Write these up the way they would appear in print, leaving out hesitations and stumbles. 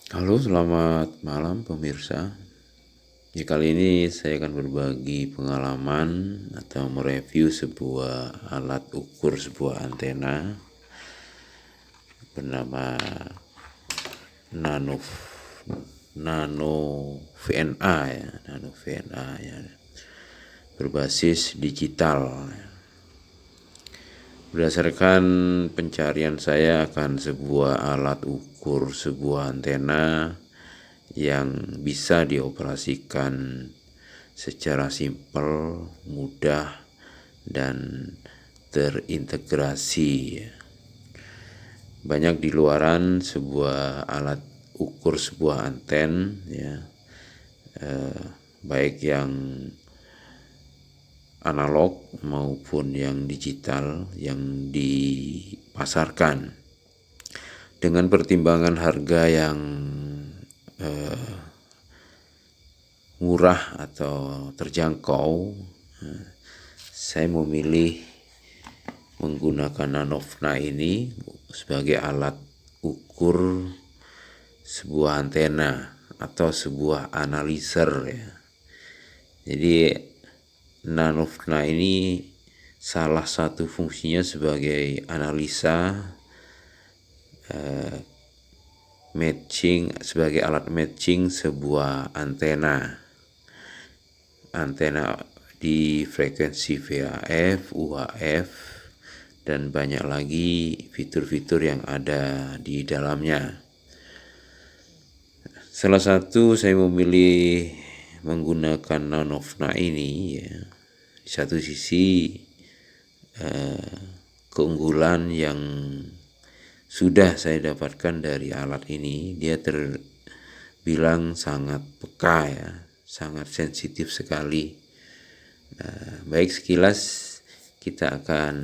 Halo, selamat malam pemirsa. Kali ini saya akan berbagi pengalaman atau mereview sebuah alat ukur sebuah antena bernama Nano Nano VNA ya, Nano VNA ya, berbasis digital. Berdasarkan pencarian saya akan sebuah alat ukur sebuah antena yang bisa dioperasikan secara simpel, mudah, dan terintegrasi. Banyak di luaran sebuah alat ukur sebuah anten ya, baik yang analog maupun yang digital yang dipasarkan dengan pertimbangan harga yang murah atau terjangkau. Saya memilih menggunakan Nanovna ini sebagai alat ukur sebuah antena atau sebuah analyzer ya. Jadi Nanovna ini salah satu fungsinya sebagai analisa matching, sebagai alat matching sebuah antena di frekuensi VHF, UHF, dan banyak lagi fitur-fitur yang ada di dalamnya. Salah satu saya memilih menggunakan Nanovna ini ya, di satu sisi keunggulan yang sudah saya dapatkan dari alat ini, dia terbilang sangat peka ya, sangat sensitif sekali. Baik, sekilas kita akan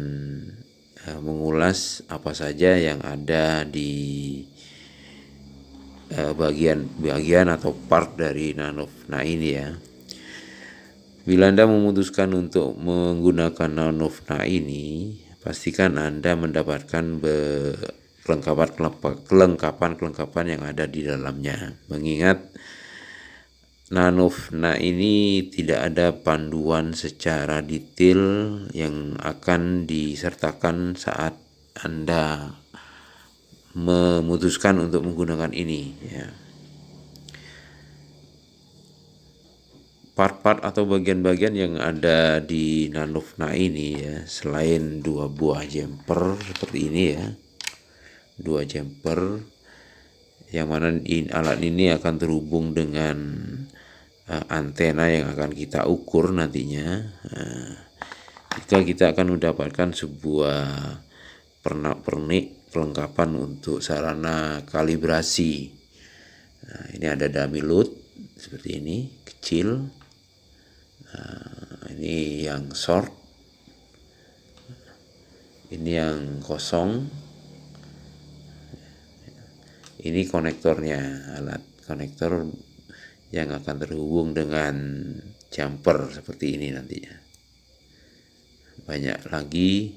mengulas apa saja yang ada di bagian atau part dari Nanovna ini ya. Bila Anda memutuskan untuk menggunakan Nanovna ini, pastikan Anda mendapatkan kelengkapan yang ada di dalamnya. Mengingat Nanovna ini tidak ada panduan secara detail yang akan disertakan saat Anda memutuskan untuk menggunakan ini ya. Part-part atau bagian-bagian yang ada di Nanovna ini ya, selain dua buah jumper seperti ini ya, dua jumper yang mana alat ini akan terhubung dengan antena yang akan kita ukur nantinya. Jika kita akan mendapatkan sebuah pernak-pernik kelengkapan untuk sarana kalibrasi. Nah, ini ada dummy load seperti ini, kecil. Ini yang short, ini yang kosong, ini konektornya, alat konektor yang akan terhubung dengan jumper seperti ini nantinya. Banyak lagi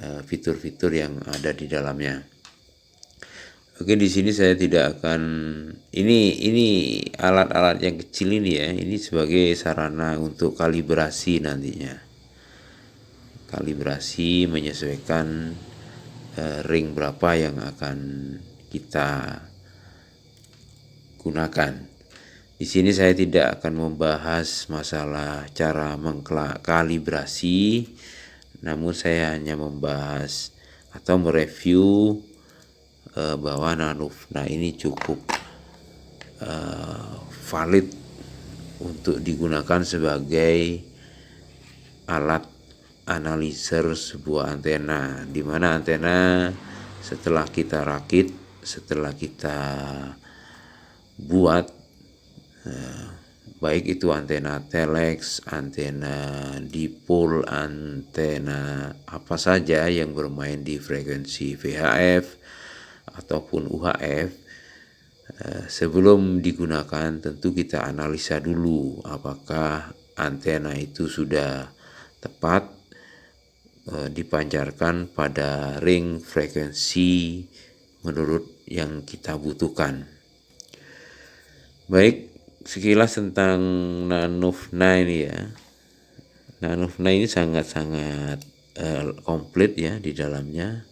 fitur-fitur yang ada di dalamnya. Oke, di sini saya tidak akan ini alat-alat yang kecil ini ya, ini sebagai sarana untuk kalibrasi nantinya. Kalibrasi menyesuaikan ring berapa yang akan kita gunakan. Di sini saya tidak akan membahas masalah cara mengkalibrasi, namun saya hanya membahas atau mereview bahwa Nanovna ini cukup valid untuk digunakan sebagai alat analiser sebuah antena, di mana antena setelah kita rakit, setelah kita buat, baik itu antena telex, antena dipol, antena apa saja yang bermain di frekuensi VHF ataupun UHF, sebelum digunakan tentu kita analisa dulu apakah antena itu sudah tepat dipancarkan pada ring frekuensi menurut yang kita butuhkan. Baik, sekilas tentang Nanofna ini ya. Nanofna ini sangat-sangat komplit ya di dalamnya.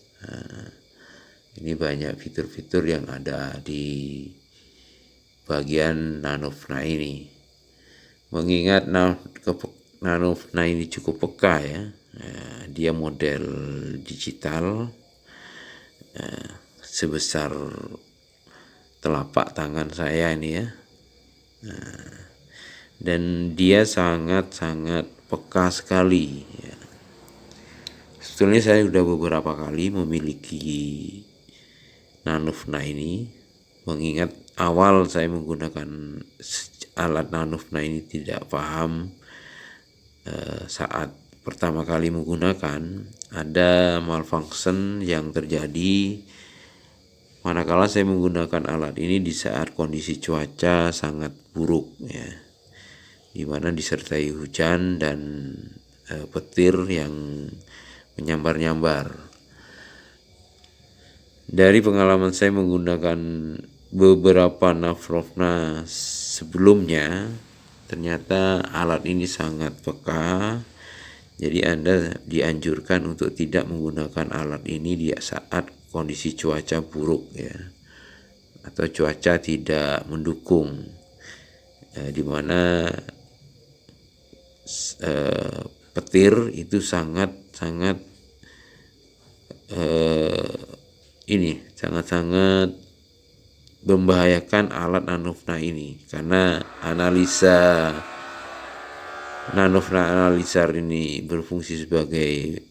Ini banyak fitur-fitur yang ada di bagian Nanofna ini. Mengingat Nanofna ini cukup peka ya, dia model digital sebesar telapak tangan saya ini ya, dan dia sangat-sangat peka sekali ya. Sebetulnya saya sudah beberapa kali memiliki Nanofna ini, mengingat awal saya menggunakan alat Nanofna ini tidak paham. Saat pertama kali menggunakan, ada malfunction yang terjadi manakala saya menggunakan alat ini di saat kondisi cuaca sangat buruk ya, dimana disertai hujan dan petir yang menyambar-nyambar. Dari pengalaman saya menggunakan beberapa Nanofna sebelumnya, ternyata alat ini sangat peka. Jadi Anda dianjurkan untuk tidak menggunakan alat ini di saat kondisi cuaca buruk ya, atau cuaca tidak mendukung, di mana petir itu sangat membahayakan alat Nanofna ini, karena Nanofna Analyzer ini berfungsi sebagai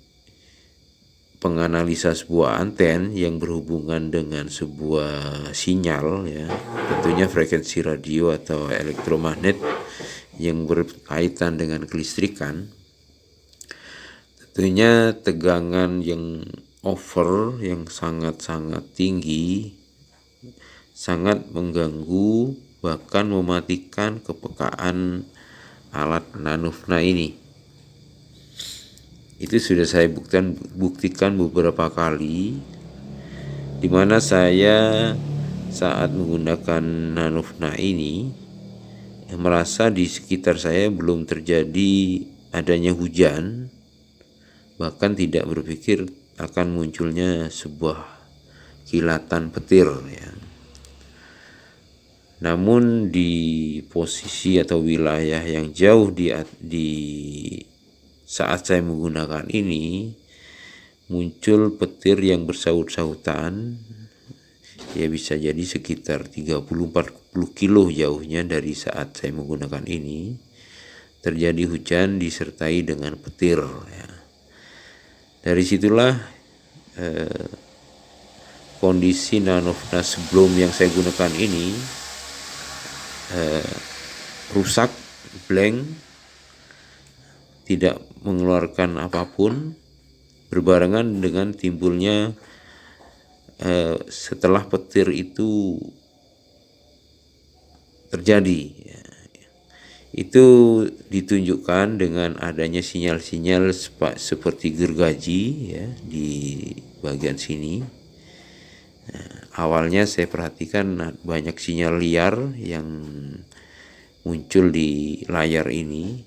penganalisa sebuah anten yang berhubungan dengan sebuah sinyal ya, tentunya frekuensi radio atau elektromagnet yang berkaitan dengan kelistrikan. Tentunya tegangan yang over, yang sangat-sangat tinggi, sangat mengganggu bahkan mematikan kepekaan alat Nanofna ini. Itu sudah saya buktikan beberapa kali, di mana saya saat menggunakan Nanofna ini merasa di sekitar saya belum terjadi adanya hujan, bahkan tidak berpikir akan munculnya sebuah kilatan petir ya. Namun di posisi atau wilayah yang jauh di saat saya menggunakan ini, muncul petir yang bersaut-sautan ya, bisa jadi sekitar 30-40 kilo jauhnya dari saat saya menggunakan ini. Terjadi hujan disertai dengan petir ya. Dari situlah kondisi Nanofna sebelum yang saya gunakan ini rusak, blank, tidak mengeluarkan apapun, berbarengan dengan timbulnya setelah petir itu terjadi ya. Itu ditunjukkan dengan adanya sinyal-sinyal seperti gergaji ya di bagian sini. Awalnya saya perhatikan banyak sinyal liar yang muncul di layar ini,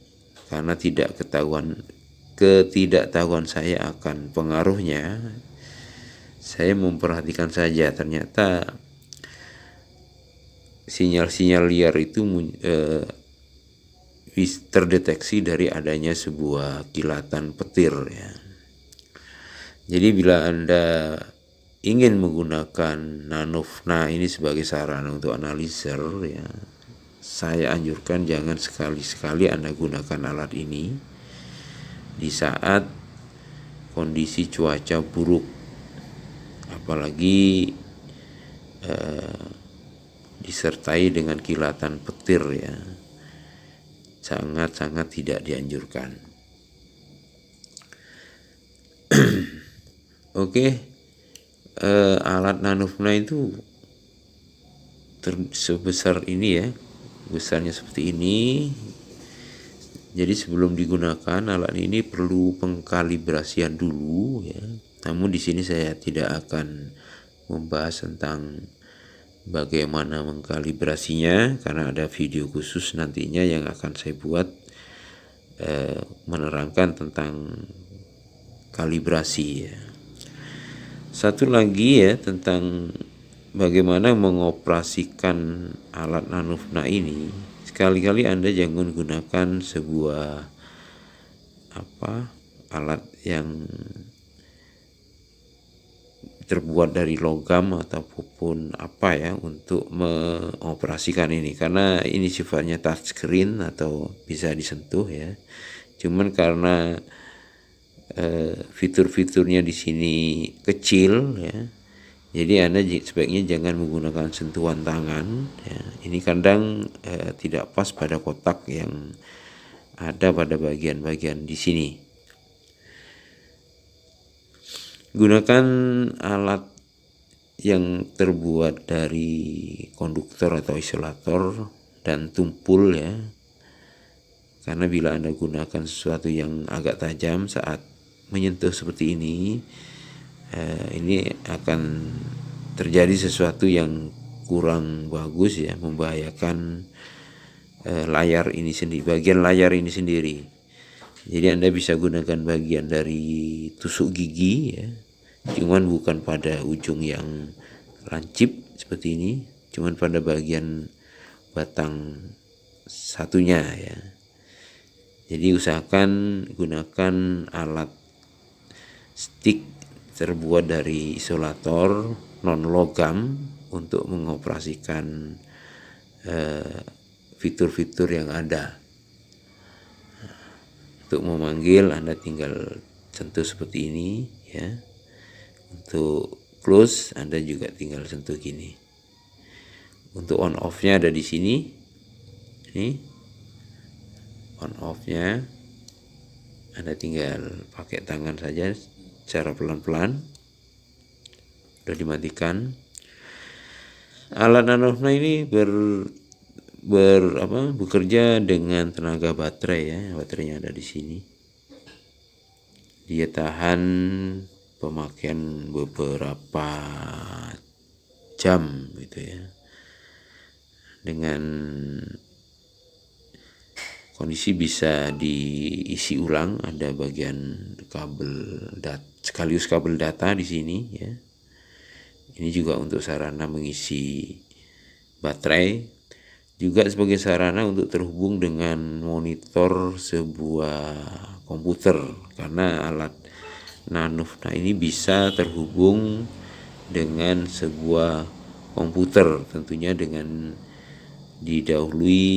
karena ketidaktahuan saya akan pengaruhnya. Saya memperhatikan saja, ternyata sinyal-sinyal liar itu terdeteksi dari adanya sebuah kilatan petir ya. Jadi bila Anda ingin menggunakan Nanofna ini sebagai sarana untuk analisis ya, saya anjurkan jangan sekali-sekali Anda gunakan alat ini di saat kondisi cuaca buruk, apalagi disertai dengan kilatan petir ya. Sangat-sangat tidak dianjurkan. Oke. Alat Nanofna itu sebesar ini ya, besarnya seperti ini. Jadi sebelum digunakan alat ini perlu pengkalibrasian dulu ya. Namun di sini saya tidak akan membahas tentang bagaimana mengkalibrasinya, karena ada video khusus nantinya yang akan saya buat menerangkan tentang kalibrasi ya. Satu lagi ya tentang bagaimana mengoperasikan alat nanofna ini. Sekali-kali Anda jangan gunakan sebuah alat yang terbuat dari logam ataupun apa ya untuk mengoperasikan ini, karena ini sifatnya touchscreen atau bisa disentuh ya. Cuman karena fitur-fiturnya di sini kecil ya, jadi Anda sebaiknya jangan menggunakan sentuhan tangan ya. Ini kadang tidak pas pada kotak yang ada pada bagian-bagian di sini. Gunakan alat yang terbuat dari konduktor atau isolator dan tumpul ya. Karena bila Anda gunakan sesuatu yang agak tajam saat menyentuh seperti ini akan terjadi sesuatu yang kurang bagus ya, membahayakan layar ini sendiri, bagian layar ini sendiri. Jadi Anda bisa gunakan bagian dari tusuk gigi ya, cuman bukan pada ujung yang lancip seperti ini, cuman pada bagian batang satunya ya. Jadi usahakan gunakan alat stick terbuat dari isolator non logam untuk mengoperasikan fitur-fitur yang ada. Untuk memanggil Anda tinggal sentuh seperti ini ya. Untuk close Anda juga tinggal sentuh gini. Untuk on off-nya ada di sini. Ini on off-nya Anda tinggal pakai tangan saja secara pelan-pelan. Sudah dimatikan. Alat nanofna ini bekerja dengan tenaga baterai ya. Baterainya ada di sini. Dia tahan pemakaian beberapa jam gitu ya. Dengan kondisi bisa diisi ulang, ada bagian kabel sekaligus kabel data di sini ya. Ini juga untuk sarana mengisi baterai. Juga sebagai sarana untuk terhubung dengan monitor sebuah komputer, karena alat nanofna ini bisa terhubung dengan sebuah komputer, tentunya dengan didahului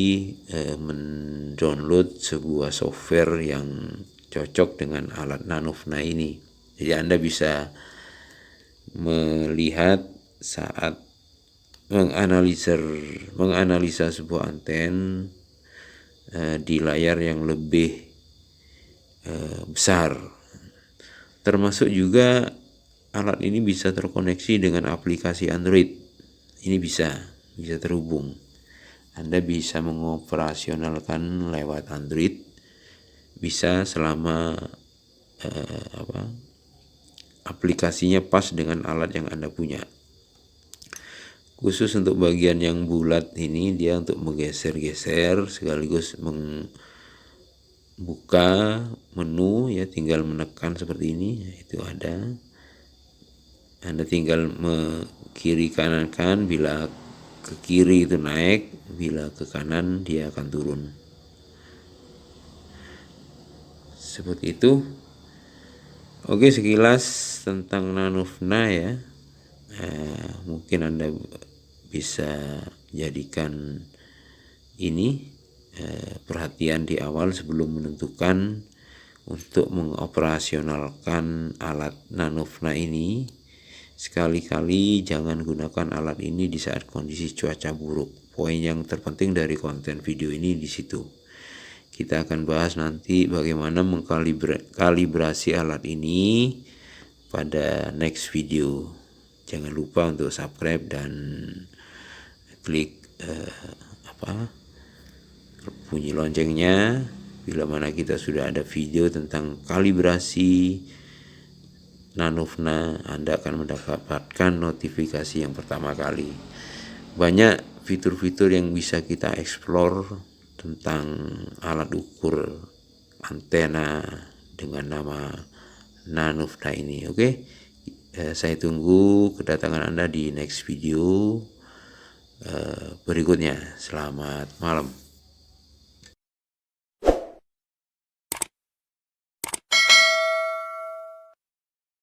mendownload sebuah software yang cocok dengan alat nanofna ini. Jadi Anda bisa melihat saat menganalisa sebuah anten di layar yang lebih besar. Termasuk juga alat ini bisa terkoneksi dengan aplikasi Android. Ini bisa terhubung. Anda bisa mengoperasionalkan lewat Android, bisa selama aplikasinya pas dengan alat yang Anda punya. Khusus untuk bagian yang bulat ini dia untuk menggeser-geser sekaligus membuka menu ya, tinggal menekan seperti ini itu ada. Anda tinggal kiri kanankan, bila ke kiri itu naik, bila ke kanan dia akan turun. Seperti itu. Oke, sekilas tentang nanofna ya. Mungkin Anda bisa jadikan ini perhatian di awal sebelum menentukan untuk mengoperasionalkan alat nanofna ini. Sekali-kali jangan gunakan alat ini di saat kondisi cuaca buruk. Poin yang terpenting dari konten video ini di situ. Kita akan bahas nanti bagaimana mengkalibrasi alat ini pada next video. Jangan lupa untuk subscribe dan klik bunyi loncengnya bila mana kita sudah ada video tentang kalibrasi Nanofna, Anda akan mendapatkan notifikasi yang pertama kali. Banyak fitur-fitur yang bisa kita explore tentang alat ukur antena dengan nama Nanofna ini. Oke, saya tunggu kedatangan Anda di next video berikutnya. Selamat malam.